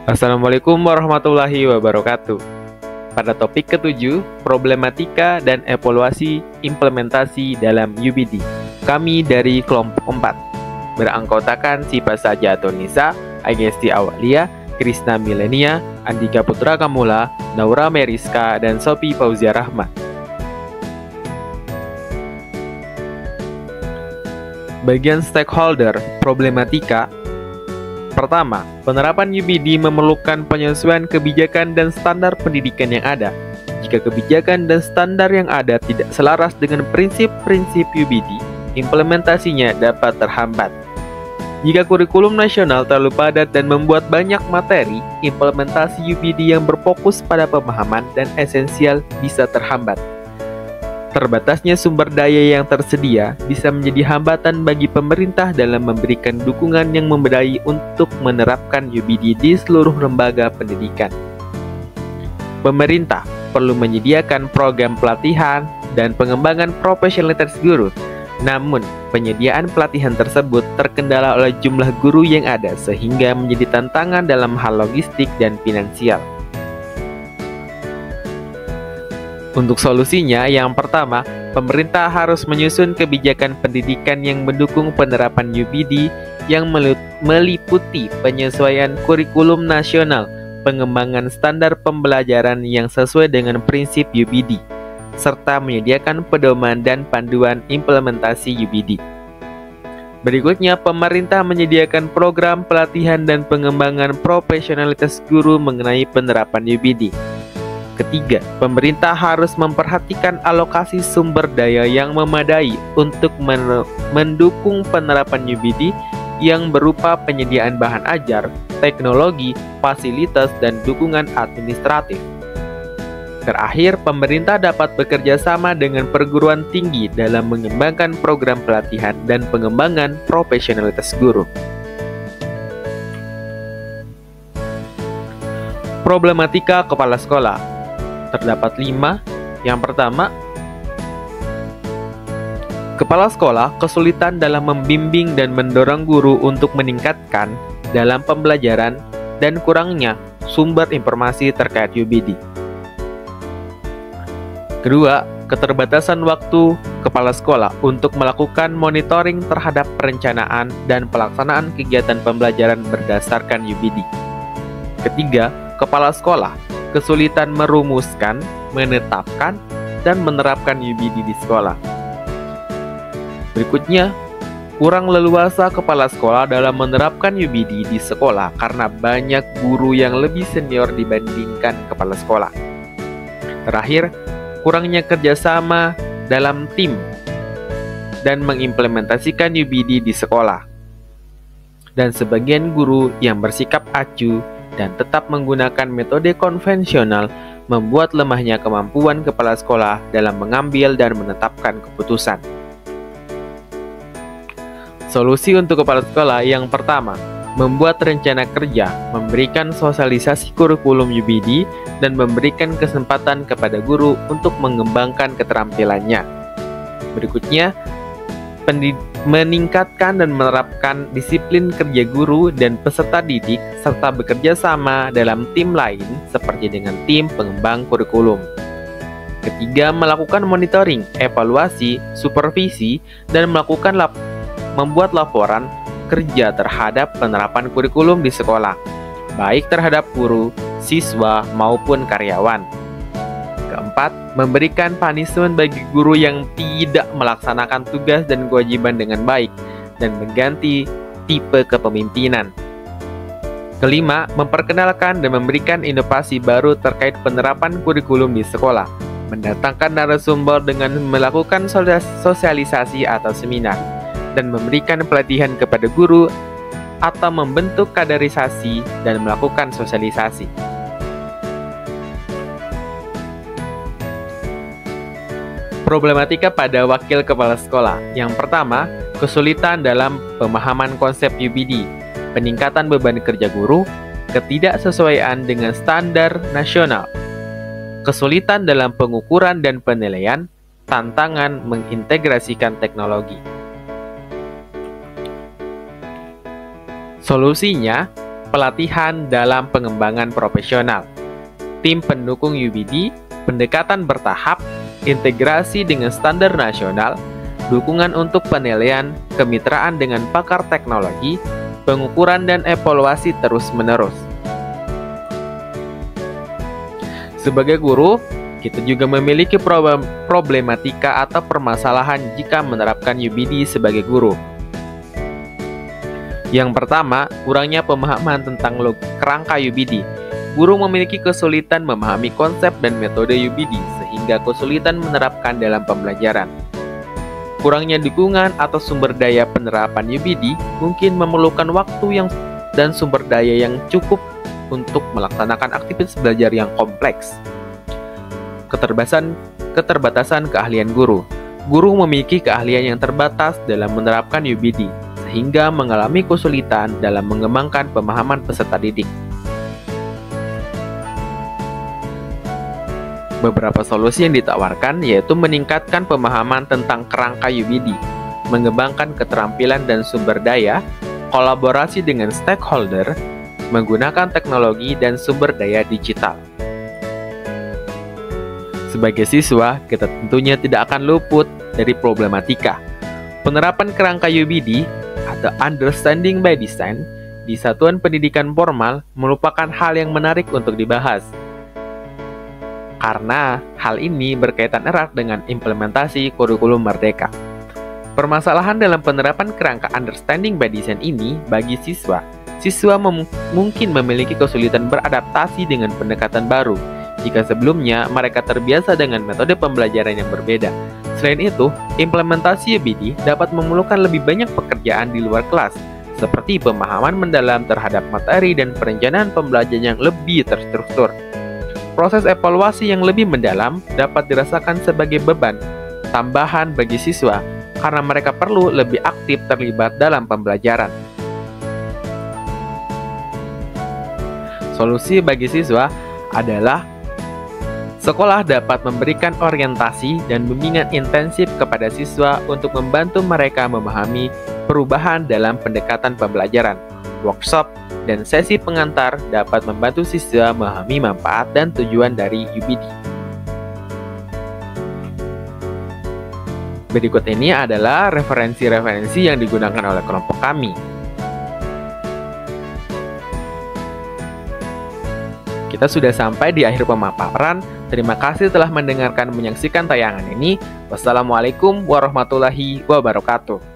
Assalamualaikum warahmatullahi wabarakatuh. Pada topik ketujuh, problematika dan evaluasi implementasi dalam UBD. Kami dari kelompok 4, beranggotakan Siva Saja Nisa, Agesti Awalia, Krisna Milenia, Andika Putra Kamula, Naura Meriska, dan Sophie Fauzia Rahmat. Bagian stakeholder, problematika. Pertama, penerapan UBD memerlukan penyesuaian kebijakan dan standar pendidikan yang ada. Jika kebijakan dan standar yang ada tidak selaras dengan prinsip-prinsip UBD, implementasinya dapat terhambat. Jika kurikulum nasional terlalu padat dan membuat banyak materi, implementasi UBD yang berfokus pada pemahaman dan esensial bisa terhambat. Terbatasnya sumber daya yang tersedia bisa menjadi hambatan bagi pemerintah dalam memberikan dukungan yang memadai untuk menerapkan UBD di seluruh lembaga pendidikan. Pemerintah perlu menyediakan program pelatihan dan pengembangan profesionalitas guru. Namun, penyediaan pelatihan tersebut terkendala oleh jumlah guru yang ada sehingga menjadi tantangan dalam hal logistik dan finansial. Untuk solusinya, yang pertama, pemerintah harus menyusun kebijakan pendidikan yang mendukung penerapan UBD yang meliputi penyesuaian kurikulum nasional, pengembangan standar pembelajaran yang sesuai dengan prinsip UBD, serta menyediakan pedoman dan panduan implementasi UBD. Berikutnya, pemerintah menyediakan program pelatihan dan pengembangan profesionalitas guru mengenai penerapan UBD. Ketiga, pemerintah harus memperhatikan alokasi sumber daya yang memadai untuk mendukung penerapan UBD yang berupa penyediaan bahan ajar, teknologi, fasilitas, dan dukungan administratif. Terakhir, pemerintah dapat bekerja sama dengan perguruan tinggi dalam mengembangkan program pelatihan dan pengembangan profesionalitas guru. Problematika kepala sekolah. Terdapat 5. Yang pertama, kepala sekolah kesulitan dalam membimbing dan mendorong guru untuk meningkatkan dalam pembelajaran dan kurangnya sumber informasi terkait UBD. Kedua, keterbatasan waktu kepala sekolah untuk melakukan monitoring terhadap perencanaan dan pelaksanaan kegiatan pembelajaran berdasarkan UBD. Ketiga, kepala sekolah kesulitan merumuskan, menetapkan, dan menerapkan UBD di sekolah. Berikutnya, kurang leluasa kepala sekolah dalam menerapkan UBD di sekolah karena banyak guru yang lebih senior dibandingkan kepala sekolah. Terakhir, kurangnya kerjasama dalam tim dan mengimplementasikan UBD di sekolah. Dan sebagian guru yang bersikap acuh dan tetap menggunakan metode konvensional membuat lemahnya kemampuan kepala sekolah dalam mengambil dan menetapkan keputusan. Solusi untuk kepala sekolah yang pertama, membuat rencana kerja, memberikan sosialisasi kurikulum UBD, dan memberikan kesempatan kepada guru untuk mengembangkan keterampilannya. Berikutnya, meningkatkan dan menerapkan disiplin kerja guru dan peserta didik serta bekerja sama dalam tim lain seperti dengan tim pengembang kurikulum. Ketiga, melakukan monitoring, evaluasi, supervisi, dan membuat laporan kerja terhadap penerapan kurikulum di sekolah, baik terhadap guru, siswa, maupun karyawan. Keempat, memberikan punishment bagi guru yang tidak melaksanakan tugas dan kewajiban dengan baik dan mengganti tipe kepemimpinan. Kelima, memperkenalkan dan memberikan inovasi baru terkait penerapan kurikulum di sekolah, mendatangkan narasumber dengan melakukan sosialisasi atau seminar, dan memberikan pelatihan kepada guru atau membentuk kaderisasi dan melakukan sosialisasi. Problematika pada wakil kepala sekolah. Yang pertama, kesulitan dalam pemahaman konsep UBD, peningkatan beban kerja guru, ketidaksesuaian dengan standar nasional, kesulitan dalam pengukuran dan penilaian, tantangan mengintegrasikan teknologi. Solusinya, pelatihan dalam pengembangan profesional, tim pendukung UBD, pendekatan bertahap, integrasi dengan standar nasional, dukungan untuk penilaian, kemitraan dengan pakar teknologi, pengukuran dan evaluasi terus-menerus. Sebagai guru, kita juga memiliki problematika atau permasalahan jika menerapkan UBD sebagai guru. Yang pertama, kurangnya pemahaman tentang kerangka UBD. Guru memiliki kesulitan memahami konsep dan metode UBD, sehingga kesulitan menerapkan dalam pembelajaran. Kurangnya dukungan atau sumber daya penerapan UBD mungkin memerlukan waktu dan sumber daya yang cukup untuk melaksanakan aktivitas belajar yang kompleks. Keterbatasan keahlian guru. Guru memiliki keahlian yang terbatas dalam menerapkan UBD, sehingga mengalami kesulitan dalam mengembangkan pemahaman peserta didik. Beberapa solusi yang ditawarkan yaitu meningkatkan pemahaman tentang kerangka UBD, mengembangkan keterampilan dan sumber daya, kolaborasi dengan stakeholder, menggunakan teknologi dan sumber daya digital. Sebagai siswa, kita tentunya tidak akan luput dari problematika. Penerapan kerangka UBD atau Understanding by Design di satuan pendidikan formal merupakan hal yang menarik untuk dibahas. Karena hal ini berkaitan erat dengan implementasi kurikulum merdeka. Permasalahan dalam penerapan kerangka Understanding by Design ini bagi siswa mungkin memiliki kesulitan beradaptasi dengan pendekatan baru, jika sebelumnya mereka terbiasa dengan metode pembelajaran yang berbeda. Selain itu, implementasi UBD dapat memerlukan lebih banyak pekerjaan di luar kelas, seperti pemahaman mendalam terhadap materi dan perencanaan pembelajaran yang lebih terstruktur. Proses evaluasi yang lebih mendalam dapat dirasakan sebagai beban tambahan bagi siswa karena mereka perlu lebih aktif terlibat dalam pembelajaran. Solusi bagi siswa adalah sekolah dapat memberikan orientasi dan bimbingan intensif kepada siswa untuk membantu mereka memahami perubahan dalam pendekatan pembelajaran. Workshop dan sesi pengantar dapat membantu siswa memahami manfaat dan tujuan dari UBD. Berikut ini adalah referensi-referensi yang digunakan oleh kelompok kami. Kita sudah sampai di akhir pemaparan. Terima kasih telah mendengarkan menyaksikan tayangan ini. Wassalamualaikum warahmatullahi wabarakatuh.